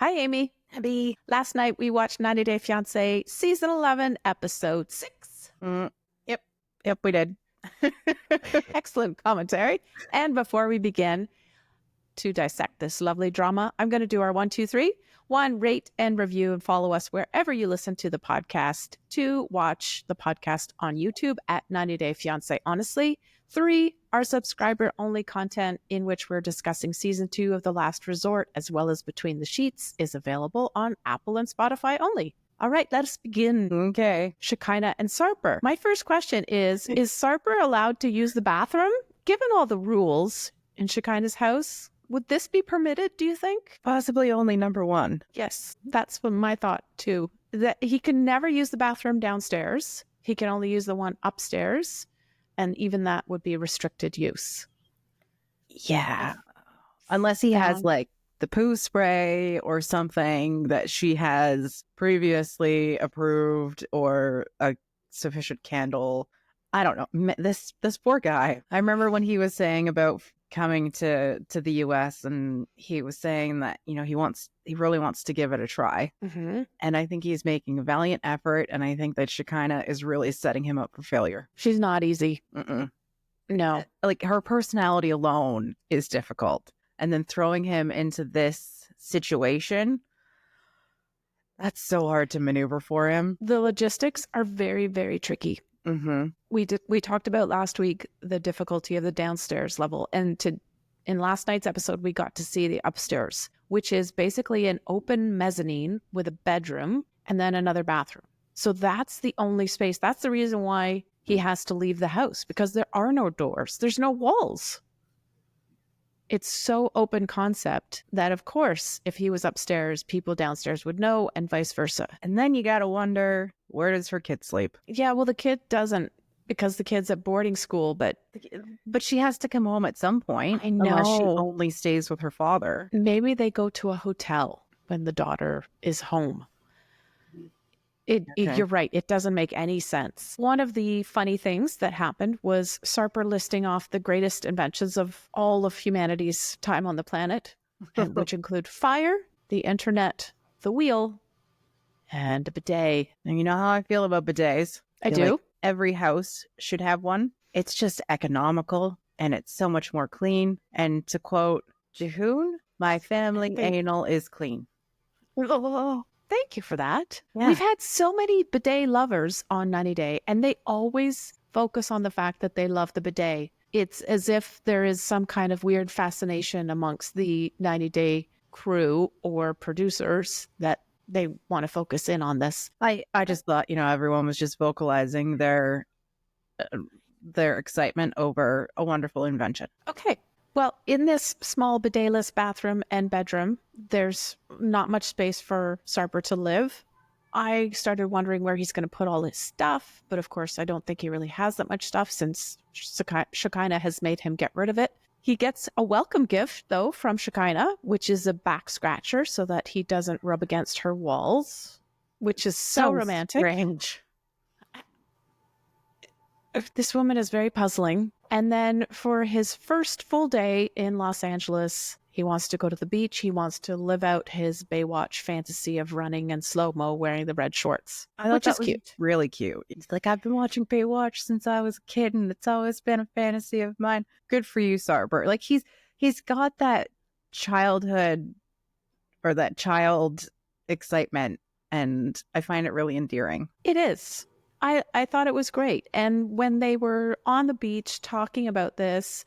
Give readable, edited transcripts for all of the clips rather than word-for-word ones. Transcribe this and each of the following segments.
Hi, Amy. Abby. Last night we watched 90 Day Fiancé, Season 11, Episode 6. Yep, we did. Excellent commentary. And before we begin to dissect this lovely drama, I'm going to do our 1, 2, 3. 1, rate and review and follow us wherever you listen to the podcast. 2, watch the podcast on YouTube at 90 Day Fiancé Honestly. 3, our subscriber-only content in which we're discussing Season 2 of The Last Resort, as well as Between the Sheets, is available on Apple and Spotify only. All right, let us begin. Okay. Shekinah and Sarper. My first question is Sarper allowed to use the bathroom? Given all the rules in Shekinah's house, would this be permitted, do you think? Possibly only number 1. Yes, that's what my thought too. That he can never use the bathroom downstairs. He can only use the one upstairs. And even that would be restricted use. Yeah. Unless he has like the poo spray or something that she has previously approved, or a sufficient candle. I don't know. This poor guy. I remember when he was saying about coming to the US, and he was saying that, you know, he really wants to give it a try. Mm-hmm. And I think he's making a valiant effort, and I think that Shekinah is really setting him up for failure. She's not easy. Mm-mm. No. Like, her personality alone is difficult. And then throwing him into this situation, that's so hard to maneuver for him. The logistics are very, very tricky. Mm-hmm. We talked about last week the difficulty of the downstairs level, and in last night's episode we got to see the upstairs, which is basically an open mezzanine with a bedroom and then another bathroom. So that's the only space. That's the reason why he has to leave the house, because there are no doors. There's no walls. It's so open concept that, of course, if he was upstairs, people downstairs would know, and vice versa. And then you got to wonder, where does her kid sleep? Yeah, well, the kid doesn't, because the kid's at boarding school, but she has to come home at some point. I know. Unless she only stays with her father. Maybe they go to a hotel when the daughter is home. You're right. It doesn't make any sense. One of the funny things that happened was Sarper listing off the greatest inventions of all of humanity's time on the planet, which include fire, the internet, the wheel, and a bidet. And you know how I feel about bidets? I do. Like every house should have one. It's just economical, and it's so much more clean. And to quote Joan, my family anal is clean. Oh, thank you for that. Yeah. We've had so many bidet lovers on 90 Day, and they always focus on the fact that they love the bidet. It's as if there is some kind of weird fascination amongst the 90 Day crew or producers that they want to focus in on this. I just thought, you know, everyone was just vocalizing their excitement over a wonderful invention. Okay. Well, in this small bidetless bathroom and bedroom, there's not much space for Sarper to live. I started wondering where he's going to put all his stuff, but of course I don't think he really has that much stuff since Shekinah has made him get rid of it. He gets a welcome gift, though, from Shekinah, which is a back scratcher so that he doesn't rub against her walls, which is so romantic. Strange. This woman is very puzzling. And then for his first full day in Los Angeles, he wants to go to the beach. He wants to live out his Baywatch fantasy of running in slow-mo wearing the red shorts. I thought which is cute. Really cute. It's like, I've been watching Baywatch since I was a kid, and it's always been a fantasy of mine. Good for you, Sarper. Like, he's got that childhood, or that child excitement, and I find it really endearing. It is. I thought it was great. And when they were on the beach talking about this,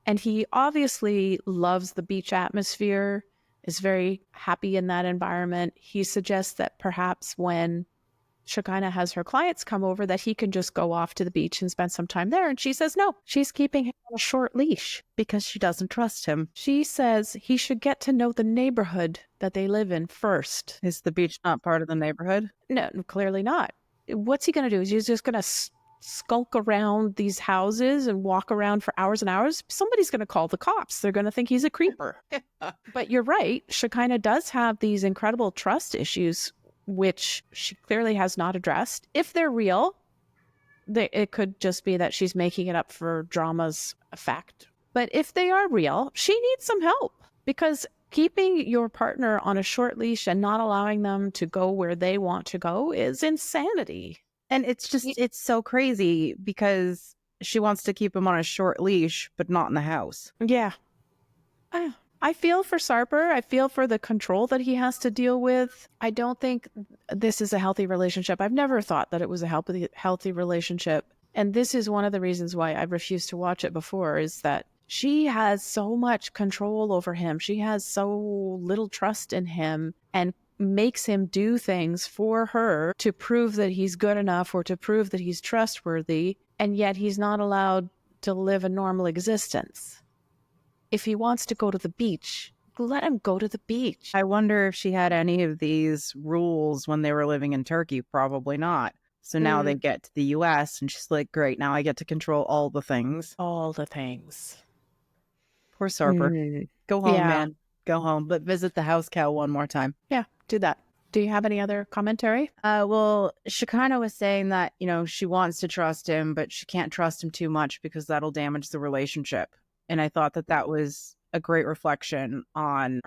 and he obviously loves the beach atmosphere, is very happy in that environment, he suggests that perhaps when Shekinah has her clients come over, that he can just go off to the beach and spend some time there. And she says no, she's keeping him on a short leash because she doesn't trust him. She says he should get to know the neighborhood that they live in first. Is the beach not part of the neighborhood? No, clearly not. What's he going to do? Is he just going to skulk around these houses and walk around for hours and hours? Somebody's going to call the cops. They're going to think he's a creeper. But you're right. Shekinah does have these incredible trust issues, which she clearly has not addressed. If they're real, it could just be that she's making it up for drama's effect. But if they are real, she needs some help, because Keeping your partner on a short leash and not allowing them to go where they want to go is insanity. And it's just, it's so crazy because she wants to keep him on a short leash, but not in the house. Yeah. I feel for Sarper. I feel for the control that he has to deal with. I don't think this is a healthy relationship. I've never thought that it was a healthy relationship. And this is one of the reasons why I refused to watch it before, is that she has so much control over him. She has so little trust in him and makes him do things for her to prove that he's good enough or to prove that he's trustworthy. And yet he's not allowed to live a normal existence. If he wants to go to the beach, let him go to the beach. I wonder if she had any of these rules when they were living in Turkey. Probably not. So now they get to the US and she's like, great, now I get to control all the things. All the things. Poor Sarper. Go home, man. Go home. But visit the house cow one more time. Yeah, do that. Do you have any other commentary? Well, she kind of was saying that, you know, she wants to trust him, but she can't trust him too much because that'll damage the relationship. And I thought that that was a great reflection on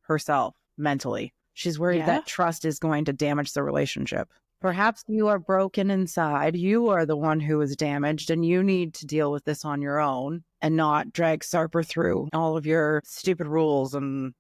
herself mentally. She's worried that trust is going to damage the relationship. Perhaps you are broken inside. You are the one who is damaged, and you need to deal with this on your own and not drag Sarper through all of your stupid rules and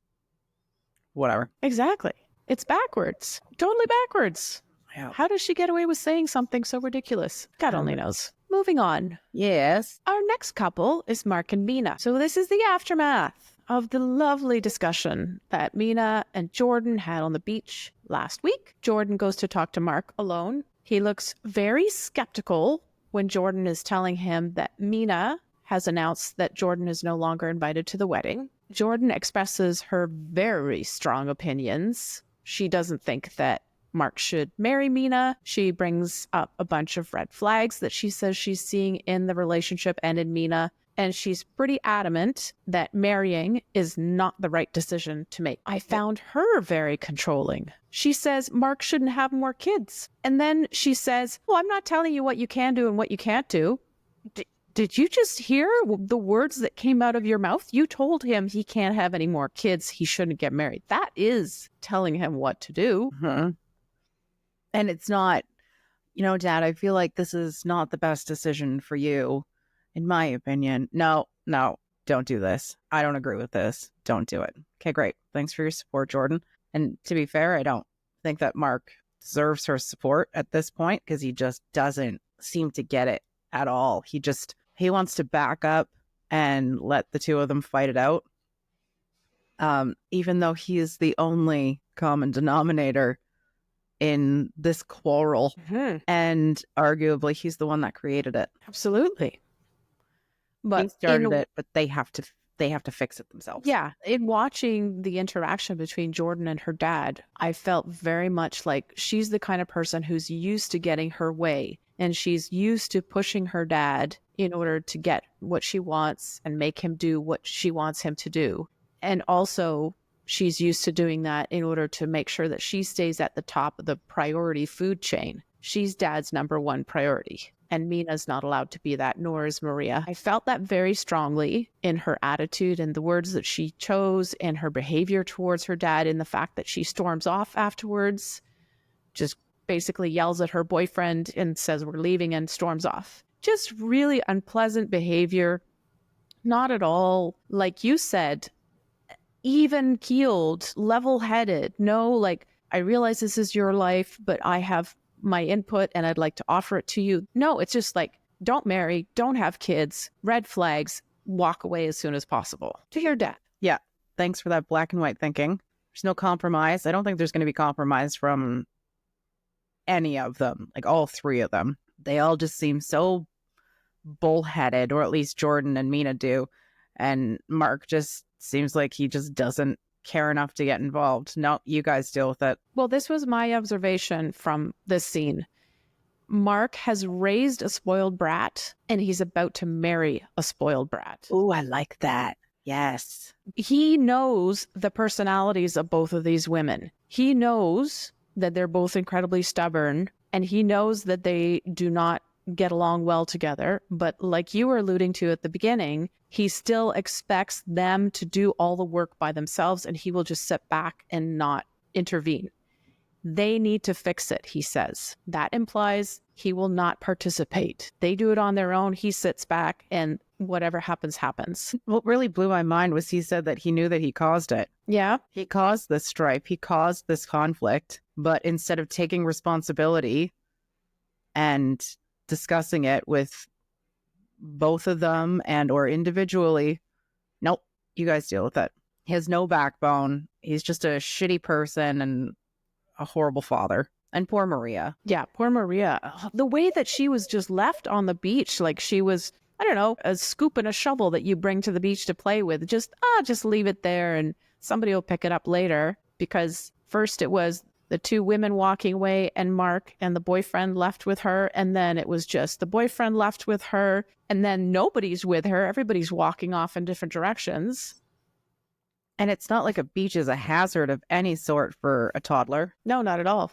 whatever. Exactly. It's backwards. Totally backwards. Yeah. How does she get away with saying something so ridiculous? God only knows. Moving on. Yes. Our next couple is Mark and Mina. So this is the aftermath of the lovely discussion that Mina and Jordan had on the beach last week. Jordan goes to talk to Mark alone. He looks very skeptical when Jordan is telling him that Mina has announced that Jordan is no longer invited to the wedding. Jordan expresses her very strong opinions. She doesn't think that Mark should marry Mina. She brings up a bunch of red flags that she says she's seeing in the relationship and in Mina. And she's pretty adamant that marrying is not the right decision to make. I found her very controlling. She says Mark shouldn't have more kids. And then she says, well, I'm not telling you what you can do and what you can't do. Did you just hear the words that came out of your mouth? You told him he can't have any more kids. He shouldn't get married. That is telling him what to do. Mm-hmm. And it's not, you know, Dad, I feel like this is not the best decision for you, in my opinion. No, don't do this. I don't agree with this. Don't do it. Okay, great. Thanks for your support, Jordan. And to be fair, I don't think that Mark deserves her support at this point because he just doesn't seem to get it at all. He wants to back up and let the two of them fight it out. Even though he is the only common denominator in this quarrel. Mm-hmm. And arguably he's the one that created it. Absolutely. But he started it, but they have to fix it themselves. Yeah. In watching the interaction between Jordan and her dad, I felt very much like she's the kind of person who's used to getting her way. And she's used to pushing her dad in order to get what she wants and make him do what she wants him to do. And also, she's used to doing that in order to make sure that she stays at the top of the priority food chain. She's dad's number one priority. And Mina's not allowed to be that, nor is Maria. I felt that very strongly in her attitude and the words that she chose and her behavior towards her dad, in the fact that she storms off afterwards, just basically yells at her boyfriend and says we're leaving and storms off. Just really unpleasant behavior. Not at all, like you said, even keeled, level headed. No, like, I realize this is your life, but I have my input and I'd like to offer it to you. No, it's just like, don't marry, don't have kids, red flags, walk away as soon as possible. To your dad. Yeah. Thanks for that black and white thinking. There's no compromise. I don't think there's going to be compromise from any of them, like all three of them. They all just seem so bullheaded, or at least Jordan and Mina do. And Mark just seems like he just doesn't care enough to get involved. No, you guys deal with it. Well, this was my observation from this scene. Mark has raised a spoiled brat and he's about to marry a spoiled brat. Ooh, I like that. Yes. He knows the personalities of both of these women. He knows that they're both incredibly stubborn, and he knows that they do not get along well together. But like you were alluding to at the beginning, he still expects them to do all the work by themselves, and he will just sit back and not intervene. They need to fix it, he says. That implies he will not participate. They do it on their own. He sits back and whatever happens, happens. What really blew my mind was he said that he knew that he caused it. Yeah. He caused this strife. He caused this conflict. But instead of taking responsibility and discussing it with both of them and or individually, nope, you guys deal with it. He has no backbone. He's just a shitty person and a horrible father. And poor Maria. Yeah, poor Maria. The way that she was just left on the beach, like she was, I don't know, a scoop and a shovel that you bring to the beach to play with. Just leave it there and somebody will pick it up later. Because first it was the two women walking away and Mark and the boyfriend left with her. And then it was just the boyfriend left with her. And then nobody's with her. Everybody's walking off in different directions. And it's not like a beach is a hazard of any sort for a toddler. No, not at all.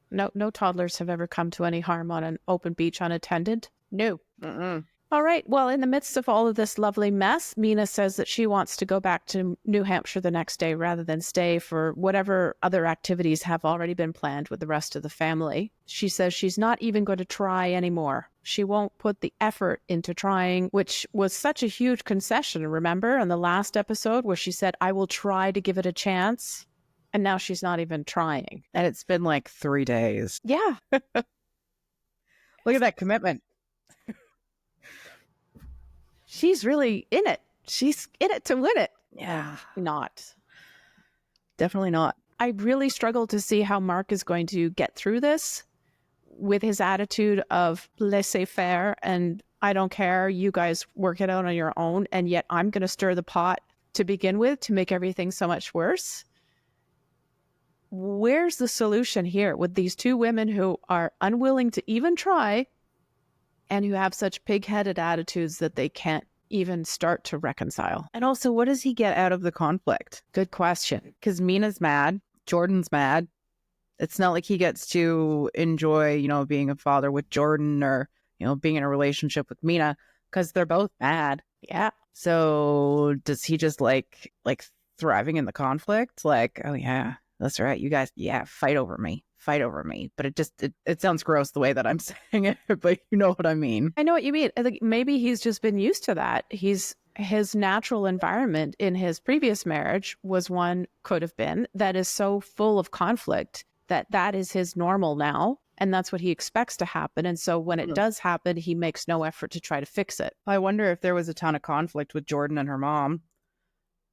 No toddlers have ever come to any harm on an open beach unattended. No. Mm-mm. All right. Well, in the midst of all of this lovely mess, Mina says that she wants to go back to New Hampshire the next day rather than stay for whatever other activities have already been planned with the rest of the family. She says she's not even going to try anymore. She won't put the effort into trying, which was such a huge concession. Remember in the last episode where she said, I will try to give it a chance. And now she's not even trying. And it's been like 3 days. Yeah. Look at that commitment. She's really in it. She's in it to win it. Yeah. Not. Definitely not. I really struggle to see how Mark is going to get through this with his attitude of laissez-faire and I don't care, you guys work it out on your own, and yet I'm going to stir the pot to begin with to make everything so much worse. Where's the solution here with these two women who are unwilling to even try and who have such pig-headed attitudes that they can't even start to reconcile? And also, what does he get out of the conflict? Good question. Because Mina's mad. Jordan's mad. It's not like he gets to enjoy, being a father with Jordan or, being in a relationship with Mina because they're both mad. Yeah. So does he just like thriving in the conflict? Like, oh yeah, that's right. You guys, yeah, fight over me. But it sounds gross the way that I'm saying it, but you know what I mean. I know what you mean. I think maybe he's just been used to that. His natural environment in his previous marriage could have been that is so full of conflict that is his normal now. And that's what he expects to happen. And so when it does happen, he makes no effort to try to fix it. I wonder if there was a ton of conflict with Jordan and her mom.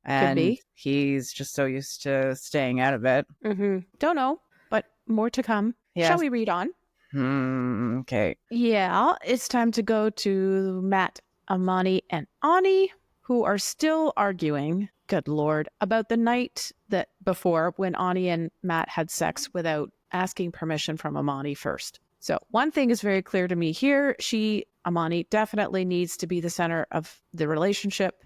And could be. He's just so used to staying out of it. Mm-hmm. Don't know. But more to come. Yes. Shall we read on? Okay. Yeah, it's time to go to Matt, Amani, and Any, who are still arguing, good Lord, about the night that before when Any and Matt had sex without asking permission from Amani first. So one thing is very clear to me here. Amani, definitely needs to be the center of the relationship.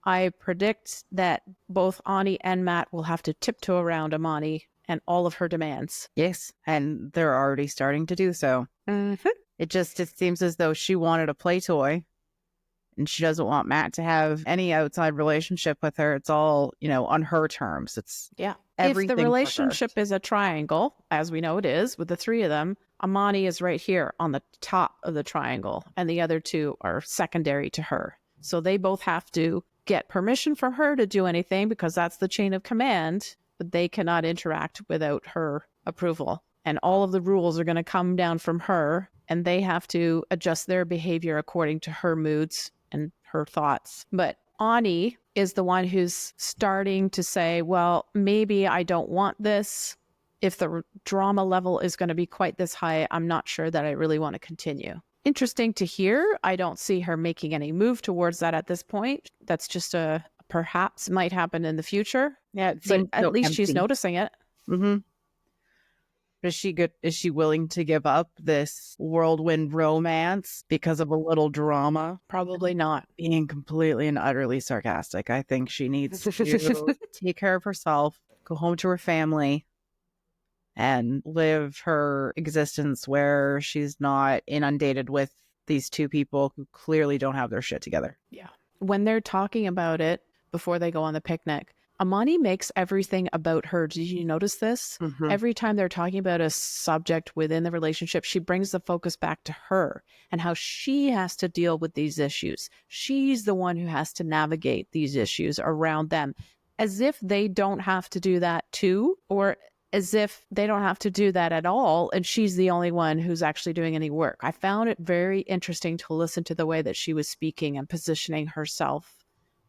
I predict that both Any and Matt will have to tiptoe around Amani and all of her demands. Yes, and they're already starting to do so. Mm-hmm. It seems as though she wanted a play toy, and she doesn't want Matt to have any outside relationship with her. It's all, on her terms. It's everything. If the relationship is a triangle, as we know it is, with the three of them, Amani is right here on the top of the triangle, and the other two are secondary to her. So they both have to get permission for her to do anything because that's the chain of command. But they cannot interact without her approval. And all of the rules are going to come down from her, and they have to adjust their behavior according to her moods and her thoughts. But Any is the one who's starting to say, well, maybe I don't want this. If the drama level is going to be quite this high, I'm not sure that I really want to continue. Interesting to hear. I don't see her making any move towards that at this point. That's just a perhaps might happen in the future. Yeah, but at least she's noticing it. Mm-hmm. Is she good? Is she willing to give up this whirlwind romance because of a little drama? Probably not. Being completely and utterly sarcastic. I think she needs to take care of herself, go home to her family, and live her existence where she's not inundated with these two people who clearly don't have their shit together. Yeah. When they're talking about it before they go on the picnic, Amani makes everything about her. Did you notice this? Mm-hmm. Every time they're talking about a subject within the relationship, she brings the focus back to her and how she has to deal with these issues. She's the one who has to navigate these issues around them, as if they don't have to do that too, or as if they don't have to do that at all, and she's the only one who's actually doing any work. I found it very interesting to listen to the way that she was speaking and positioning herself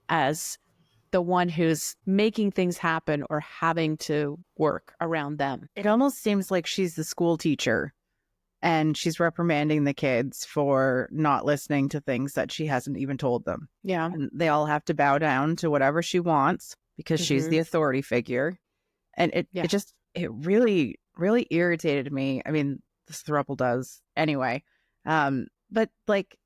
as the one who's making things happen or having to work around them. It almost seems like she's the school teacher and she's reprimanding the kids for not listening to things that she hasn't even told them. Yeah. And they all have to bow down to whatever she wants because she's the authority figure. And it really, really irritated me. I mean, this throuple does anyway. But like,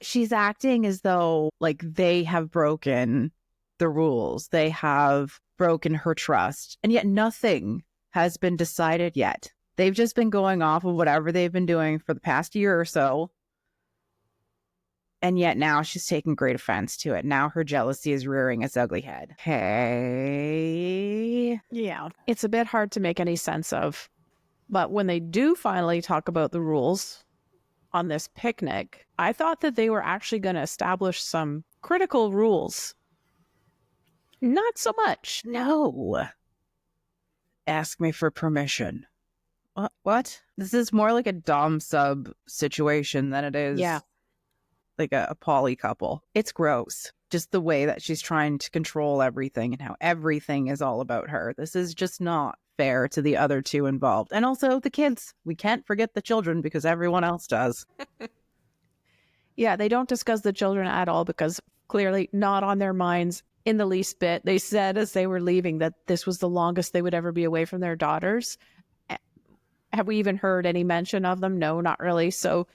she's acting as though like they have broken the rules. They have broken her trust. And yet nothing has been decided yet. They've just been going off of whatever they've been doing for the past year or so. And yet now she's taking great offense to it. Now her jealousy is rearing its ugly head. Hey. Yeah. It's a bit hard to make any sense of. But when they do finally talk about the rules on this picnic, I thought that they were actually going to establish some critical rules. Not so much. No. Ask me for permission. What? This is more like a dom sub situation than it is like a poly couple. It's gross. Just the way that she's trying to control everything and how everything is all about her. This is just not fair to the other two involved. And also the kids. We can't forget the children because everyone else does. Yeah, they don't discuss the children at all because clearly not on their minds in the least bit. They said as they were leaving that this was the longest they would ever be away from their daughters. Have we even heard any mention of them? No, not really. So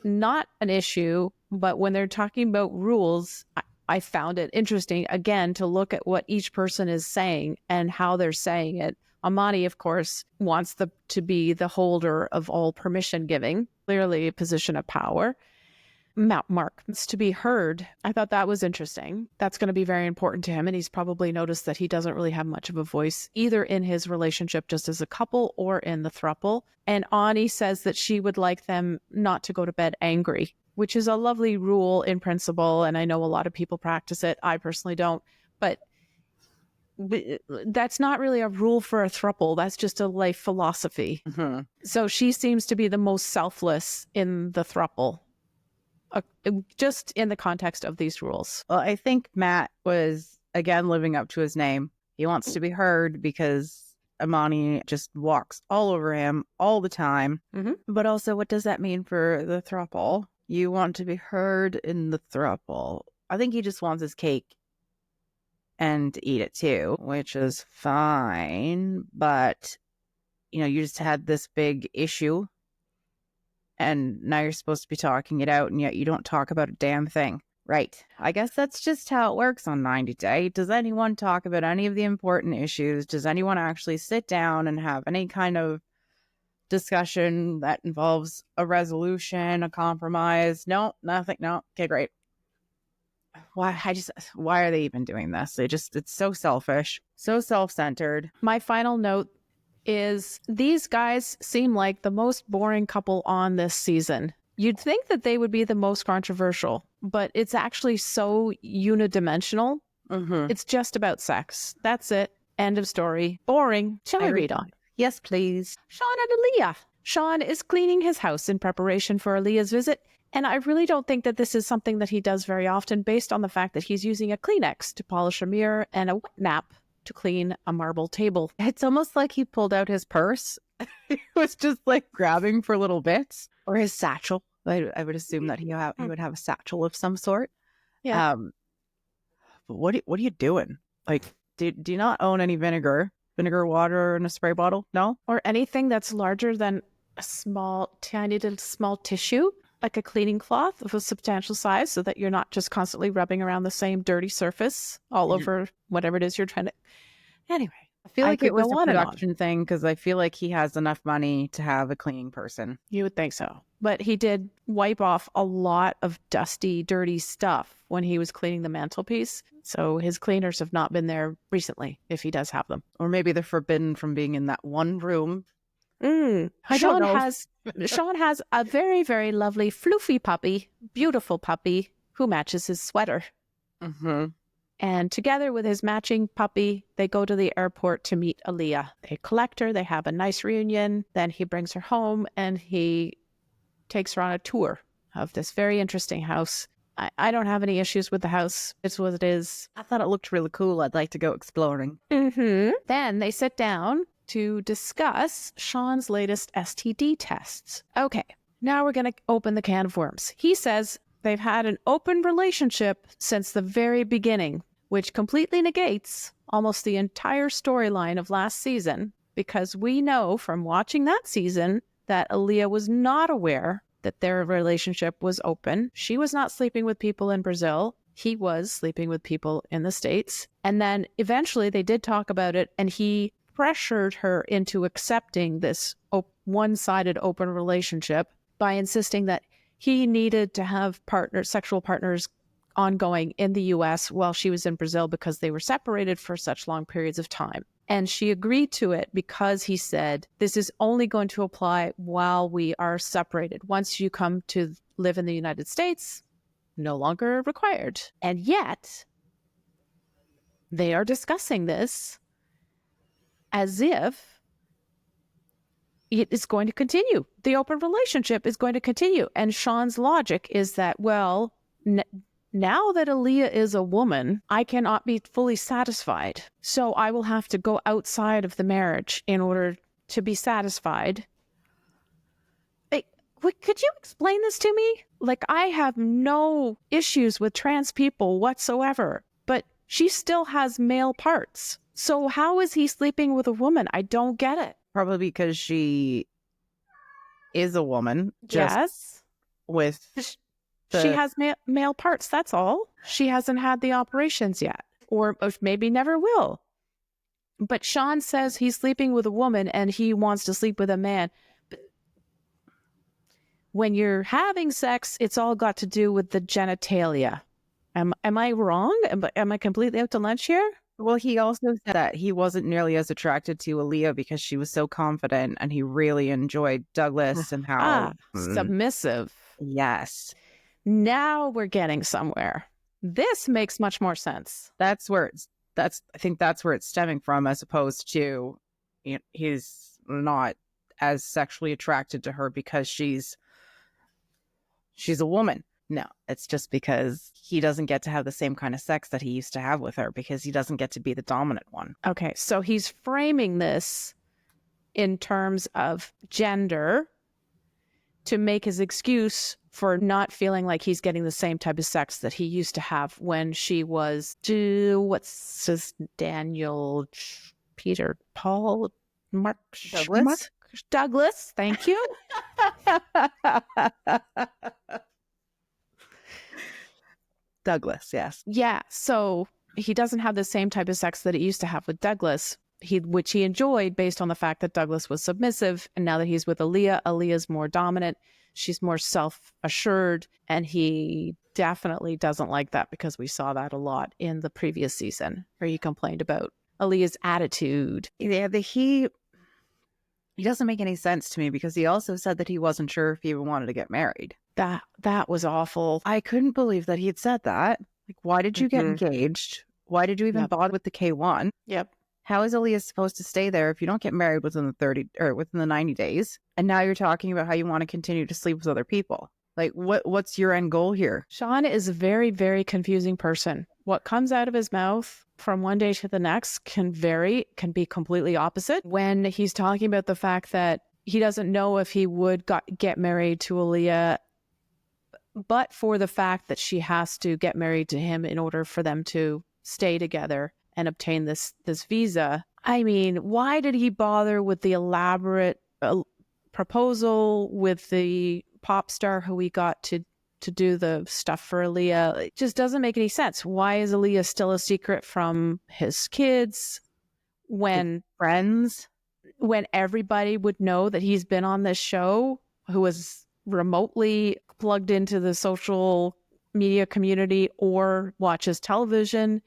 not an issue. But when they're talking about rules, I found it interesting, again, to look at what each person is saying and how they're saying it. Amani, of course, wants to be the holder of all permission giving, clearly a position of power. Mark wants to be heard. I thought that was interesting. That's going to be very important to him. And he's probably noticed that he doesn't really have much of a voice either in his relationship just as a couple or in the throuple. And Ani says that she would like them not to go to bed angry, which is a lovely rule in principle. And I know a lot of people practice it. I personally don't. But that's not really a rule for a throuple. That's just a life philosophy. Mm-hmm. So she seems to be the most selfless in the throuple. Just in the context of these rules. Well, I think Matt was, again, living up to his name. He wants to be heard because Amani just walks all over him all the time. Mm-hmm. But also, what does that mean for the throuple? You want to be heard in the throuple. I think he just wants his cake and to eat it too, which is fine. But, you know, you just had this big issue. And now you're supposed to be talking it out, and yet you don't talk about a damn thing. Right. I guess that's just how it works on 90 Day. Does anyone talk about any of the important issues? Does anyone actually sit down and have any kind of discussion that involves a resolution, a compromise? No, nothing. No. Okay, great. Why are they even doing this? It's so selfish, so self-centered. My final note is these guys seem like the most boring couple on this season. You'd think that they would be the most controversial, but it's actually so unidimensional. Mm-hmm. It's just about sex. That's it. End of story. Boring. Shall I read on? Yes, please. Shawn and Alliya. Shawn is cleaning his house in preparation for Aliyah's visit, and I really don't think that this is something that he does very often based on the fact that he's using a Kleenex to polish a mirror and a wet nap to clean a marble table. It's almost like he pulled out his purse. He was just like grabbing for little bits, or his satchel. I would assume that he would have a satchel of some sort. Yeah. But what are you doing? Like, do you not own any vinegar water in a spray bottle? No, or anything that's larger than a tiny little small tissue, like a cleaning cloth of a substantial size, so that you're not just constantly rubbing around the same dirty surface all over whatever it is you're trying to. Anyway, I feel like it was a on and on. production thing because I feel like he has enough money to have a cleaning person. You would think so. But he did wipe off a lot of dusty, dirty stuff when he was cleaning the mantelpiece. So his cleaners have not been there recently, if he does have them. Or maybe they're forbidden from being in that one room. I don't know. Shawn has a very, very lovely floofy puppy, beautiful puppy, who matches his sweater. Mm-hmm. And together with his matching puppy, they go to the airport to meet Alliya. They collect her, they have a nice reunion, then he brings her home and he takes her on a tour of this very interesting house. I don't have any issues with the house. It's what it is. I thought it looked really cool. I'd like to go exploring. Mm-hmm. Then they sit down to discuss Shawn's latest STD tests. Okay, now we're going to open the can of worms. He says they've had an open relationship since the very beginning, which completely negates almost the entire storyline of last season, because we know from watching that season that Alliya was not aware that their relationship was open. She was not sleeping with people in Brazil. He was sleeping with people in the States. And then eventually they did talk about it, and he pressured her into accepting this one-sided open relationship by insisting that he needed to have sexual partners ongoing in the US while she was in Brazil because they were separated for such long periods of time. And she agreed to it because he said, this is only going to apply while we are separated. Once you come to live in the United States, no longer required. And yet, they are discussing this as if it is going to continue. The open relationship is going to continue. And Shawn's logic is that, well, now that Alliya is a woman, I cannot be fully satisfied. So I will have to go outside of the marriage in order to be satisfied. Could you explain this to me? Like, I have no issues with trans people whatsoever, but she still has male parts. So how is he sleeping with a woman? I don't get it. Probably because she is a woman. Yes. With... She has male parts, that's all. She hasn't had the operations yet, or maybe never will. But Shawn says he's sleeping with a woman and he wants to sleep with a man. But when you're having sex, it's all got to do with the genitalia. Am I wrong? Am I completely out to lunch here? Well, he also said that he wasn't nearly as attracted to Alliya because she was so confident, and he really enjoyed Douglas and how... submissive. Yes. Now we're getting somewhere. This makes much more sense. I think that's where it's stemming from, as opposed to, you know, he's not as sexually attracted to her because she's a woman. No, it's just because he doesn't get to have the same kind of sex that he used to have with her because he doesn't get to be the dominant one. Okay, so he's framing this in terms of gender to make his excuse for not feeling like he's getting the same type of sex that he used to have when she was, what's his, Daniel, Peter, Paul, Mark, Douglas, thank you. Douglas, yes. Yeah, so he doesn't have the same type of sex that he used to have with Douglas, which he enjoyed based on the fact that Douglas was submissive, and now that he's with Alliya, Alliya's more dominant. She's more self-assured, and he definitely doesn't like that because we saw that a lot in the previous season where he complained about Alliya's attitude. Yeah, he doesn't make any sense to me because he also said that he wasn't sure if he even wanted to get married. That was awful. I couldn't believe that he had said that. Like, why did you get engaged? Why did you even bother with the K1? Yep. How is Alliya supposed to stay there if you don't get married within the 90 days? And now you're talking about how you want to continue to sleep with other people. Like, what's your end goal here? Shawn is a very, very confusing person. What comes out of his mouth from one day to the next can be completely opposite. When he's talking about the fact that he doesn't know if he would get married to Alliya, but for the fact that she has to get married to him in order for them to stay together and obtain this visa. I mean, why did he bother with the elaborate proposal with the pop star who he got to do the stuff for Alliya? It just doesn't make any sense. Why is Alliya still a secret from his kids? when friends, when everybody would know that he's been on this show, who was remotely plugged into the social media community or watches television.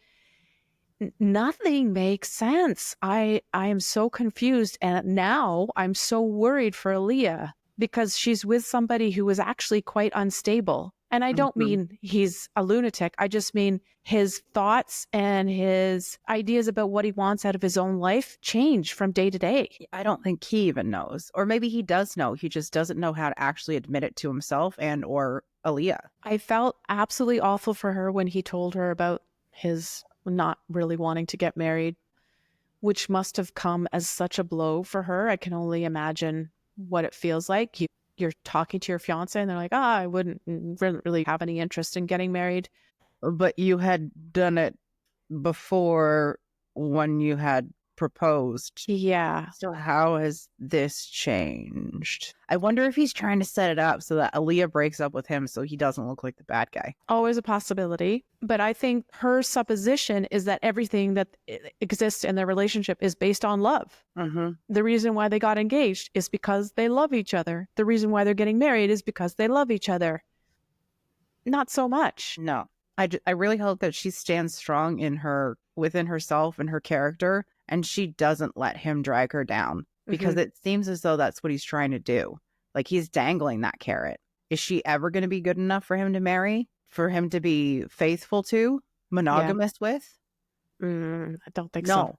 Nothing makes sense. I am so confused. And now I'm so worried for Alliya because she's with somebody who is actually quite unstable. And I don't mean he's a lunatic. I just mean his thoughts and his ideas about what he wants out of his own life change from day to day. I don't think he even knows. Or maybe he does know. He just doesn't know how to actually admit it to himself and or Alliya. I felt absolutely awful for her when he told her about his not really wanting to get married, which must have come as such a blow for her. I can only imagine what it feels like. You're talking to your fiance and they're like, I wouldn't really have any interest in getting married. But you had done it before when you had proposed. Yeah. So how has this changed? I wonder if he's trying to set it up so that Alliya breaks up with him so he doesn't look like the bad guy. Always a possibility. But I think her supposition is that everything that exists in their relationship is based on love. The reason why they got engaged is because they love each other. The reason why they're getting married is because they love each other. Not so much. No. I really hope that she stands strong within herself and her character, and she doesn't let him drag her down, because it seems as though that's what he's trying to do. Like, he's dangling that carrot. Is she ever going to be good enough for him to marry, for him to be faithful to, monogamous with? I don't think so.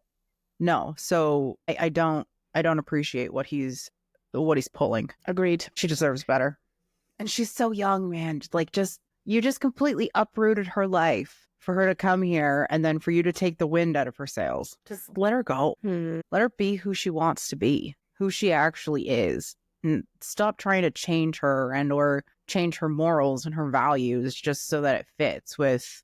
No. So I don't appreciate what he's pulling. Agreed. She deserves better. And she's so young, man. Like, you just completely uprooted her life for her to come here and then for you to take the wind out of her sails. Just let her go. Let her be who she wants to be, who she actually is. And stop trying to change her and or change her morals and her values just so that it fits with,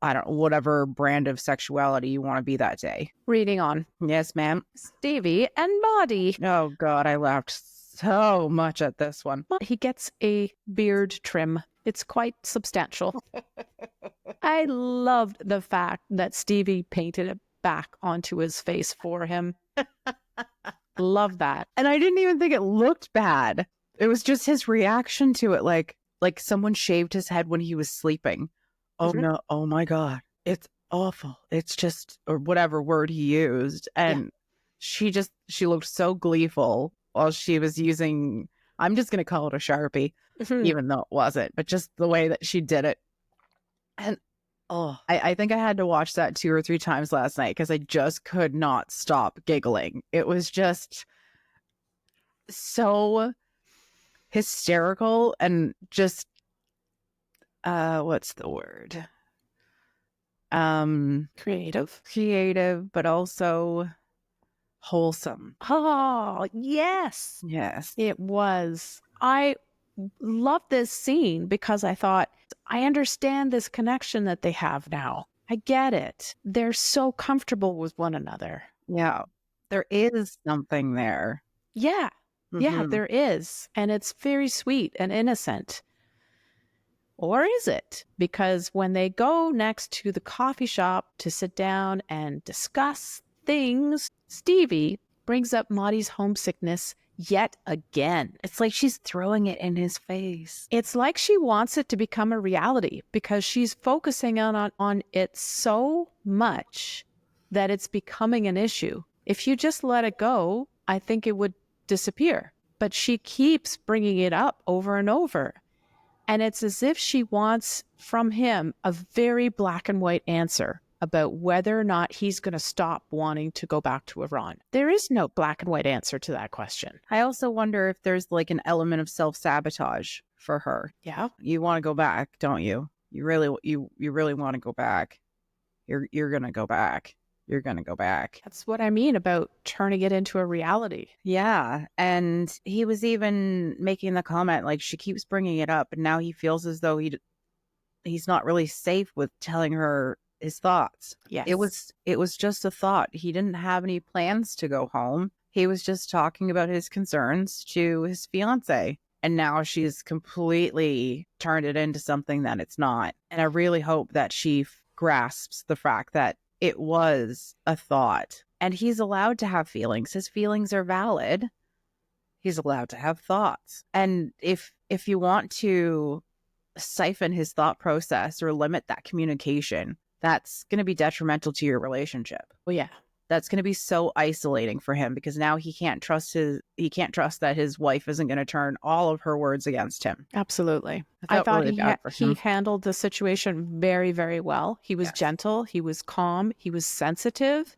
I don't know, whatever brand of sexuality you want to be that day. Reading on. Yes, ma'am. Stevi and Mahdi. Oh, God, I laughed so much at this one. He gets a beard trim. It's quite substantial. I loved the fact that Stevi painted it back onto his face for him. Love that. And I didn't even think it looked bad. It was just his reaction to it, like someone shaved his head when he was sleeping. Oh no, oh my God. It's awful. It's just, or whatever word he used. And she looked so gleeful while she was using, I'm just going to call it a Sharpie, even though it wasn't, but just the way that she did it. And I think I had to watch that 2 or 3 times last night because I just could not stop giggling. It was just so hysterical and just, what's the word? Creative, but also wholesome. Oh, yes. Yes. It was. I love this scene because I thought, I understand this connection that they have now. I get it. They're so comfortable with one another. Yeah. There is something there. Yeah. Yeah, there is. And it's very sweet and innocent. Or is it? Because when they go next to the coffee shop to sit down and discuss things, Stevi brings up Mahdi's homesickness yet again. It's like she's throwing it in his face. It's like she wants it to become a reality because she's focusing on it so much that it's becoming an issue. If you just let it go, I think it would disappear. But she keeps bringing it up over and over. And it's as if she wants from him a very black and white answer about whether or not he's going to stop wanting to go back to Iran. There is no black and white answer to that question. I also wonder if there's like an element of self-sabotage for her. Yeah. You want to go back, don't you? You really want to go back. You're going to go back. You're going to go back. That's what I mean about turning it into a reality. Yeah. And he was even making the comment, like, she keeps bringing it up, and now he feels as though he's not really safe with telling her his thoughts. Yes. It was just a thought. He didn't have any plans to go home. He was just talking about his concerns to his fiancé. And now she's completely turned it into something that it's not. And I really hope that she grasps the fact that it was a thought. And he's allowed to have feelings. His feelings are valid. He's allowed to have thoughts. And if you want to siphon his thought process or limit that communication, that's going to be detrimental to your relationship. Well, yeah. That's going to be so isolating for him, because now he can't trust that his wife isn't going to turn all of her words against him. Absolutely. I thought really he handled the situation very, very well. He was gentle. He was calm. He was sensitive.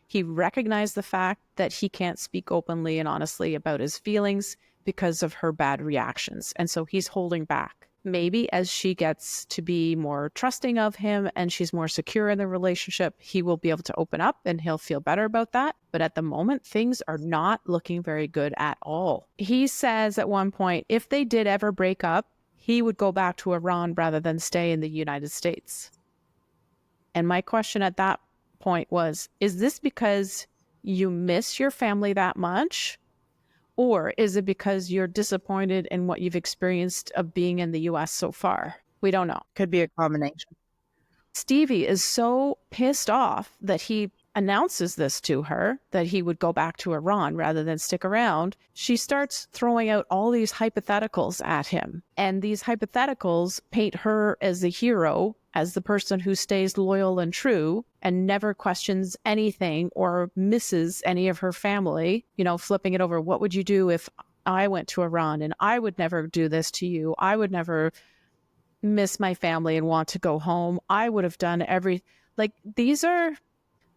He recognized the fact that he can't speak openly and honestly about his feelings because of her bad reactions. And so he's holding back. Maybe as she gets to be more trusting of him and she's more secure in the relationship, he will be able to open up and he'll feel better about that. But at the moment, things are not looking very good at all. He says at one point, if they did ever break up, he would go back to Iran rather than stay in the United States. And my question at that point was, is this because you miss your family that much? Or is it because you're disappointed in what you've experienced of being in the US so far? We don't know. Could be a combination. Stevi is so pissed off that he announces this to her, that he would go back to Iran rather than stick around. She starts throwing out all these hypotheticals at him. And these hypotheticals paint her as the hero, as the person who stays loyal and true and never questions anything or misses any of her family, flipping it over. What would you do if I went to Iran? And I would never do this to you. I would never miss my family and want to go home. I would have done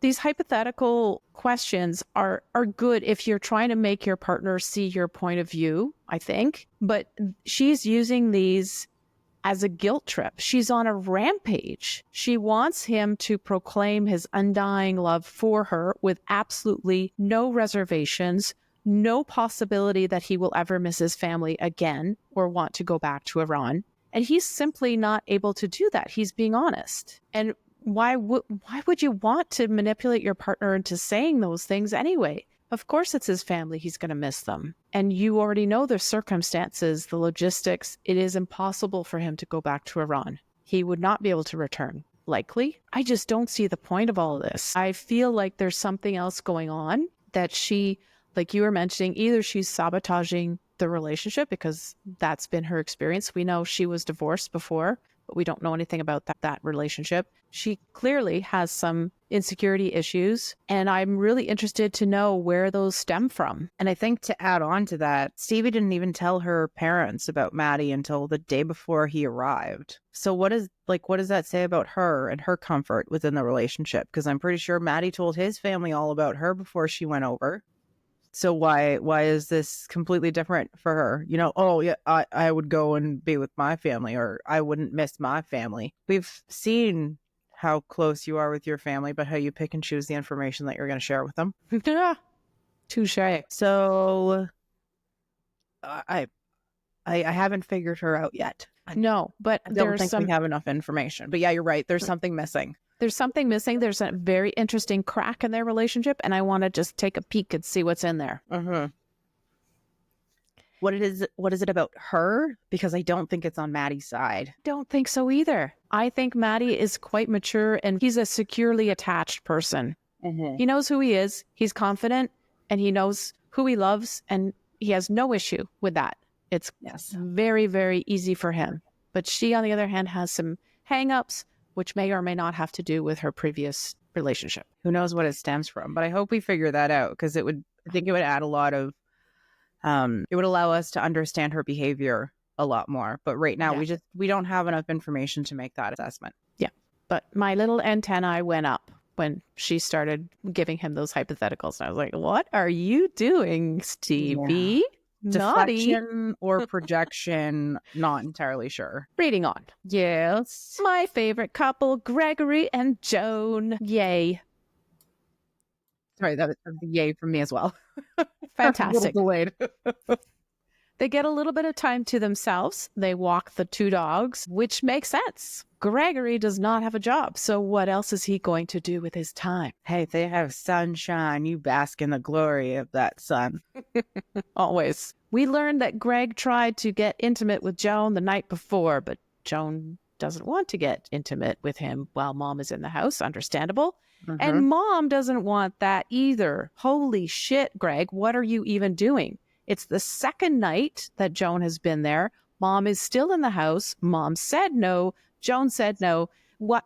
these hypothetical questions are good if you're trying to make your partner see your point of view, I think. But she's using these as a guilt trip. She's on a rampage. She wants him to proclaim his undying love for her with absolutely no reservations, no possibility that he will ever miss his family again or want to go back to Iran. And he's simply not able to do that. He's being honest. And why would you want to manipulate your partner into saying those things anyway? Of course it's his family. He's going to miss them. And you already know the circumstances, the logistics. It is impossible for him to go back to Iran. He would not be able to return. Likely. I just don't see the point of all of this. I feel like there's something else going on that she, like you were mentioning, either she's sabotaging the relationship because that's been her experience. We know she was divorced before, but we don't know anything about that relationship. She clearly has some insecurity issues, and I'm really interested to know where those stem from. And I think to add on to that, Stevi didn't even tell her parents about Mahdi until the day before he arrived. So what does that say about her and her comfort within the relationship? Because I'm pretty sure Mahdi told his family all about her before she went over. So why is this completely different for her? Oh yeah, I would go and be with my family, or I wouldn't miss my family. We've seen how close you are with your family, but how you pick and choose the information that you're going to share with them. Yeah. Touche. So I haven't figured her out yet. No, but I don't think we have enough information. But yeah, you're right. There's something missing. There's something missing. There's a very interesting crack in their relationship, and I want to just take a peek and see what's in there. Uh-huh. What is it about her? Because I don't think it's on Maddie's side. Don't think so either. I think Mahdi is quite mature, and he's a securely attached person. Mm-hmm. He knows who he is. He's confident, and he knows who he loves, and he has no issue with that. It's very, very easy for him. But she, on the other hand, has some hang-ups, which may or may not have to do with her previous relationship. Who knows what it stems from? But I hope we figure that out, because I think it would add a lot of, it would allow us to understand her behavior a lot more. But right now, we don't have enough information to make that assessment. Yeah. But my little antennae went up when she started giving him those hypotheticals. And I was like, what are you doing, Stevi? Yeah. Deflection or projection, not entirely sure. Reading on. Yes. My favorite couple, Gregory and Joan. Yay. Sorry, that was a yay from me as well. Fantastic. A little delayed. They get a little bit of time to themselves. They walk the two dogs, which makes sense. Gregory does not have a job, so what else is he going to do with his time? Hey, they have sunshine. You bask in the glory of that sun. Always. We learned that Greg tried to get intimate with Joan the night before, but Joan doesn't want to get intimate with him while mom is in the house. Understandable. And mom doesn't want that either. Holy shit, Greg, what are you even doing? It's the second night that Joan has been there. Mom is still in the house. Mom said no. Joan said no. What?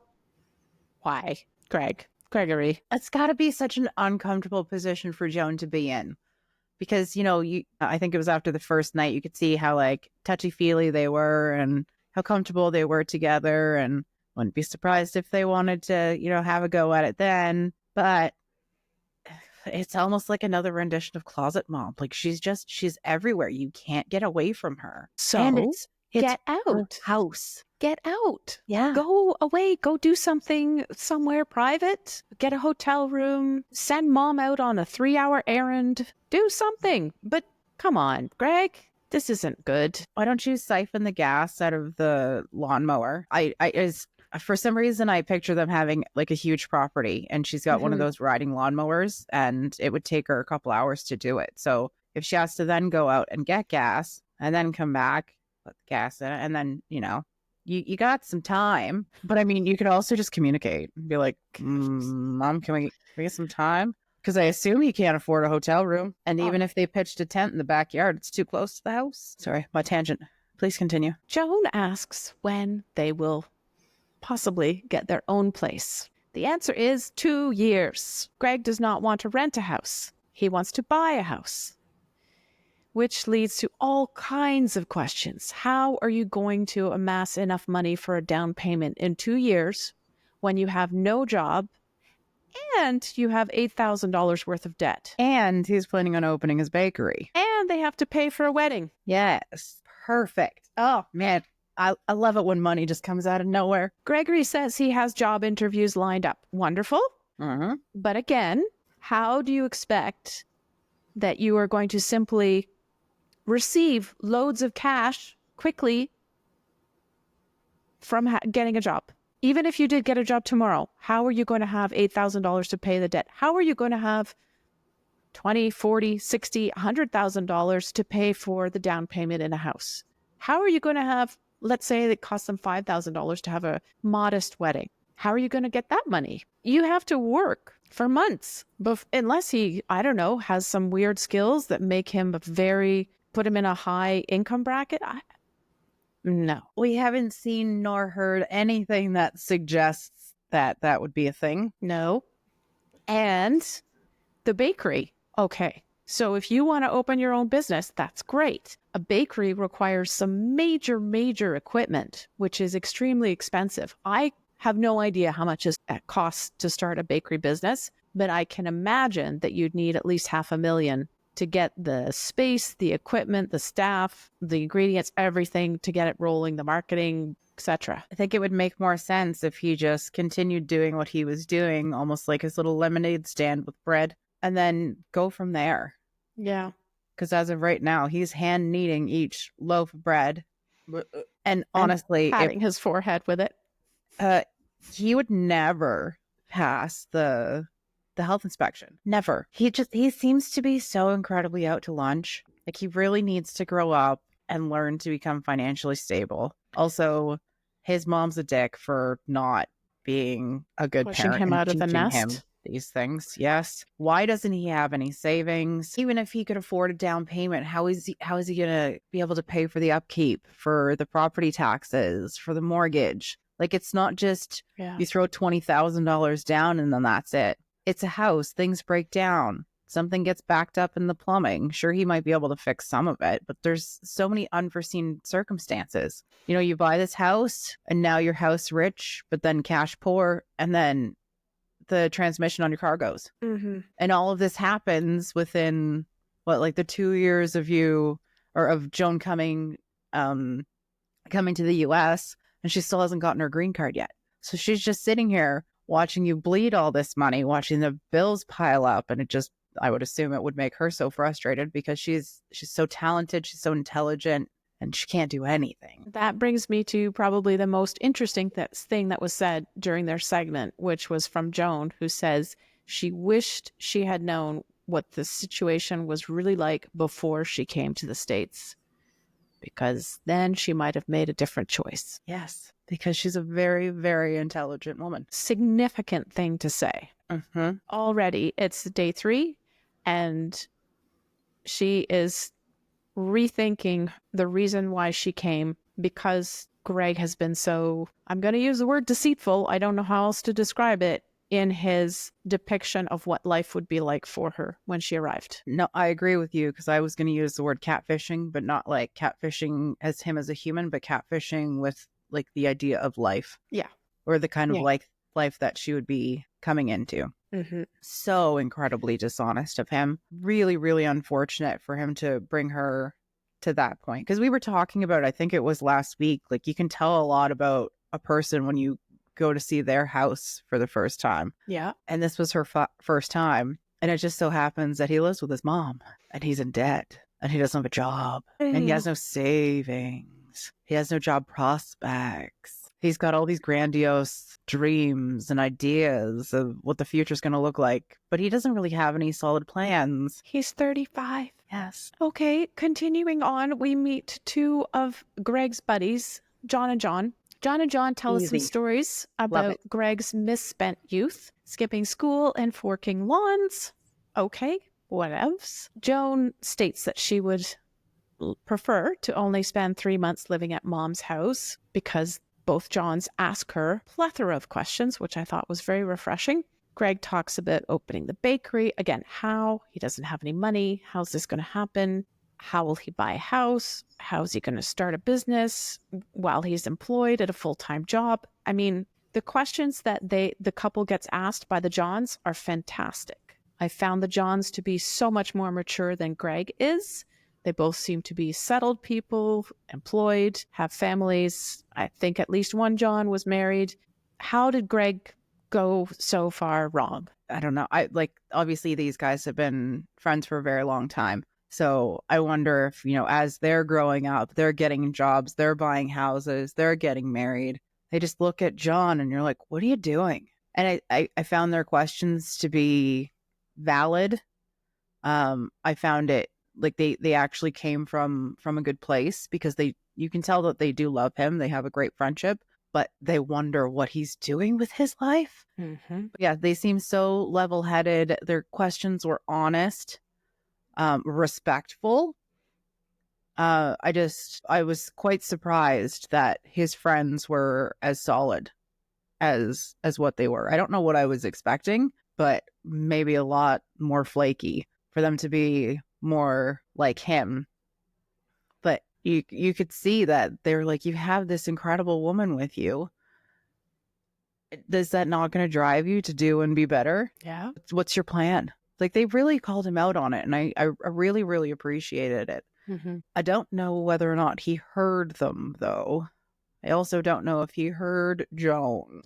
Why? Gregory. It's got to be such an uncomfortable position for Joan to be in. Because, I think it was after the first night, you could see how like touchy-feely they were and how comfortable they were together, and wouldn't be surprised if they wanted to, have a go at it then. But it's almost like another rendition of Closet Mom. Like she's everywhere. You can't get away from her. So and it's get out. House. Get out. Yeah. Go away. Go do something somewhere private. Get a hotel room. Send mom out on a 3-hour errand. Do something. But come on, Greg. This isn't good. Why don't you siphon the gas out of the lawnmower? For some reason, I picture them having like a huge property, and she's got one of those riding lawnmowers, and it would take her a couple hours to do it. So if she has to then go out and get gas and then come back, put the gas in it, and then, you got some time. But I mean, you could also just communicate and be like, Mom, can we get some time? Because I assume he can't afford a hotel room. And even if they pitched a tent in the backyard, it's too close to the house. Sorry, my tangent. Please continue. Joan asks when they will possibly get their own place. The answer is 2 years. Greg does not want to rent a house. He wants to buy a house, which leads to all kinds of questions. How are you going to amass enough money for a down payment in 2 years when you have no job and you have $8,000 worth of debt? And he's planning on opening his bakery. And they have to pay for a wedding. Yes. Perfect. Oh, man. I love it when money just comes out of nowhere. Gregory says he has job interviews lined up. Wonderful. But again, how do you expect that you are going to simply receive loads of cash quickly from getting a job? Even if you did get a job tomorrow, how are you going to have $8,000 to pay the debt? How are you going to have $20,000, $40,000, $60,000, $100,000 to pay for the down payment in a house? How are you going to have, let's say it costs them $5,000 to have a modest wedding? How are you going to get that money? You have to work for months, unless he, I don't know, has some weird skills that make him put him in a high income bracket. No. We haven't seen nor heard anything that suggests that that would be a thing. No. And the bakery. Okay. So if you want to open your own business, that's great. A bakery requires some major equipment, which is extremely expensive. I have no idea how much it costs to start a bakery business, but I can imagine that you'd need at least $500,000 to get the space, the equipment, the staff, the ingredients, everything to get it rolling, the marketing, etc. I think it would make more sense if he just continued doing what he was doing, almost like his little lemonade stand with bread, and then go from there. Yeah. Because as of right now, he's hand kneading each loaf of bread. And honestly, patting his forehead with it. He would never pass the health inspection. Never. He seems to be so incredibly out to lunch. Like he really needs to grow up and learn to become financially stable. Also, his mom's a dick for not being a good pushing parent him and out of the teaching nest. him these things. Yes. Why doesn't he have any savings? Even if he could afford a down payment, how is he going to be able to pay for the upkeep, for the property taxes, for the mortgage? Like it's not just you throw $20,000 down and then that's it. It's a house. Things break down. Something gets backed up in the plumbing. Sure, he might be able to fix some of it, but there's so many unforeseen circumstances. You buy this house and now you're house rich, but then cash poor, and then the transmission on your car goes. Mm-hmm. And all of this happens within the 2 years of you or of Joan coming to the US, and she still hasn't gotten her green card yet. So she's just sitting here watching you bleed all this money, watching the bills pile up, and I would assume it would make her so frustrated because she's so talented, she's so intelligent, and she can't do anything. That brings me to probably the most interesting thing that was said during their segment, which was from Joan, who says she wished she had known what the situation was really like before she came to the States, because then she might have made a different choice. Yes. because she's a very, very intelligent woman. Significant thing to say. Mm-hmm. Already, it's day 3, and she is rethinking the reason why she came, because Greg has been so, I'm going to use the word deceitful, I don't know how else to describe it, in his depiction of what life would be like for her when she arrived. No, I agree with you, because I was going to use the word catfishing, but not like catfishing as him as a human, but catfishing with like the idea of life. Yeah. Or the kind of life that she would be coming into. Mm-hmm. So incredibly dishonest of him. Really, really unfortunate for him to bring her to that point. Because we were talking about, I think it was last week, like you can tell a lot about a person when you go to see their house for the first time. Yeah. And this was her first time. And it just so happens that he lives with his mom and he's in debt and he doesn't have a job and he has no savings. He has no job prospects. He's got all these grandiose dreams and ideas of what the future's going to look like, but he doesn't really have any solid plans. He's 35. Yes. Okay, continuing on, we meet 2 of Greg's buddies, John and John. John and John tell us some stories about Greg's misspent youth, skipping school and forking lawns. Okay, whatevs. Joan states that she would prefer to only spend 3 months living at mom's house because both Johns ask her a plethora of questions, which I thought was very refreshing. Greg talks about opening the bakery. Again, how? He doesn't have any money. How's this going to happen? How will he buy a house? How is he going to start a business while he's employed at a full-time job? I mean, the questions that the couple gets asked by the Johns are fantastic. I found the Johns to be so much more mature than Greg is. They both seem to be settled people, employed, have families. I think at least one John was married. How did Greg go so far wrong? I don't know. Obviously these guys have been friends for a very long time. So I wonder if, as they're growing up, they're getting jobs, they're buying houses, they're getting married. They just look at John and you're like, what are you doing? And I found their questions to be valid. I found it like they actually came from a good place, because you can tell that they do love him. They have a great friendship, but they wonder what he's doing with his life. Mm-hmm. Yeah, they seem so level-headed. Their questions were honest, respectful. I was quite surprised that his friends were as solid as what they were. I don't know what I was expecting, but maybe a lot more flaky for them to be more like him. But you could see that they're like, you have this incredible woman with you. Is that not going to drive you to do and be better? Yeah. What's your plan? Like, they really called him out on it, and I really, really appreciated it. Mm-hmm. I don't know whether or not he heard them, though. I also don't know if he heard Joan.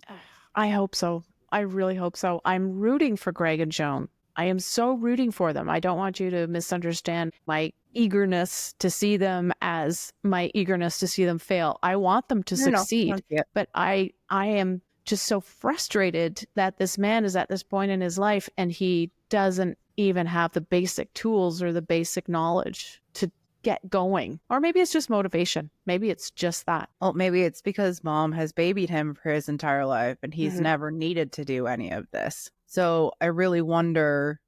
I hope so. I really hope so. I'm rooting for Greg and Joan. I am so rooting for them. I don't want you to misunderstand my eagerness to see them as my eagerness to see them fail. I want them to succeed. But I am just so frustrated that this man is at this point in his life and he doesn't even have the basic tools or the basic knowledge to get going. Or maybe it's just motivation. Maybe it's just that. Well, maybe it's because mom has babied him for his entire life and he's never needed to do any of this. So I really wonder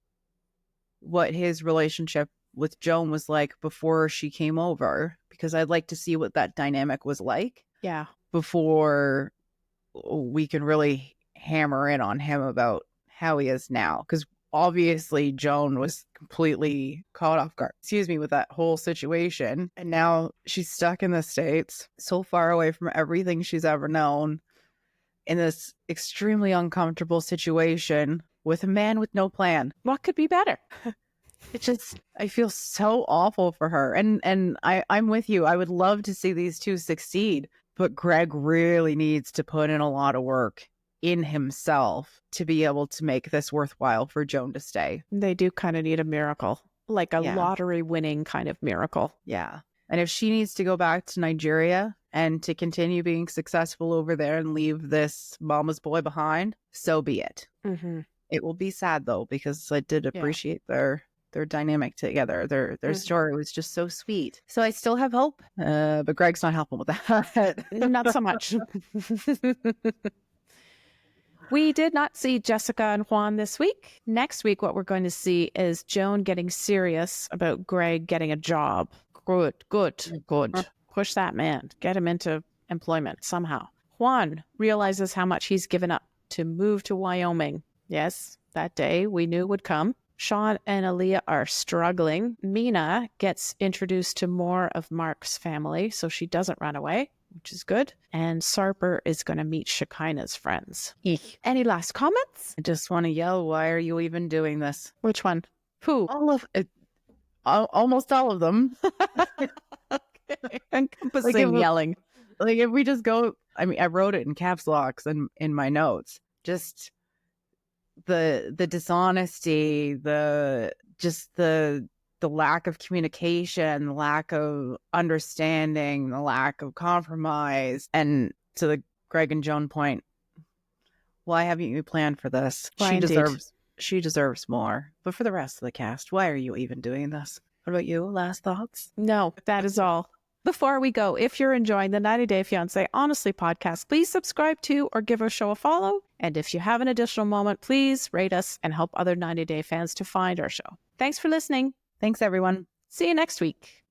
what his relationship with Joan was like before she came over, because I'd like to see what that dynamic was like. Yeah. Before we can really hammer in on him about how he is now. Because obviously Joan was completely caught off guard, with that whole situation. And now she's stuck in the States, so far away from everything she's ever known, in this extremely uncomfortable situation with a man with no plan. What could be better? I feel so awful for her. And I'm with you. I would love to see these two succeed, but Greg really needs to put in a lot of work in himself to be able to make this worthwhile for Joan to stay. They do kind of need a miracle, like a lottery winning kind of miracle. Yeah. And if she needs to go back to Nigeria and to continue being successful over there and leave this mama's boy behind, so be it. Mm-hmm. It will be sad, though, because I did appreciate their dynamic together. Their story was just so sweet. So I still have hope, but Greg's not helping with that. Not so much. We did not see Jessica and Juan this week. Next week, what we're going to see is Joan getting serious about Greg getting a job. Good. Push that man. Get him into employment somehow. Juan realizes how much he's given up to move to Wyoming. Yes, that day we knew would come. Shawn and Alliya are struggling. Mina gets introduced to more of Mark's family, so she doesn't run away, which is good. And Sarper is going to meet Shekinah's friends. Eek. Any last comments? I just want to yell, why are you even doing this? Which one? Who? All of it. Almost all of them. Okay. Encompassing yelling. Like if we just go, I mean, I wrote it in caps locks and in my notes. Just the dishonesty, the lack of communication, the lack of understanding, the lack of compromise. And to the Greg and Joan point, why haven't you planned for this? She deserves more. But for the rest of the cast, why are you even doing this? What about you? Last thoughts? No, that is all. Before we go, if you're enjoying the 90 Day Fiancé Honestly podcast, please subscribe to or give our show a follow. And if you have an additional moment, please rate us and help other 90 Day fans to find our show. Thanks for listening. Thanks, everyone. See you next week.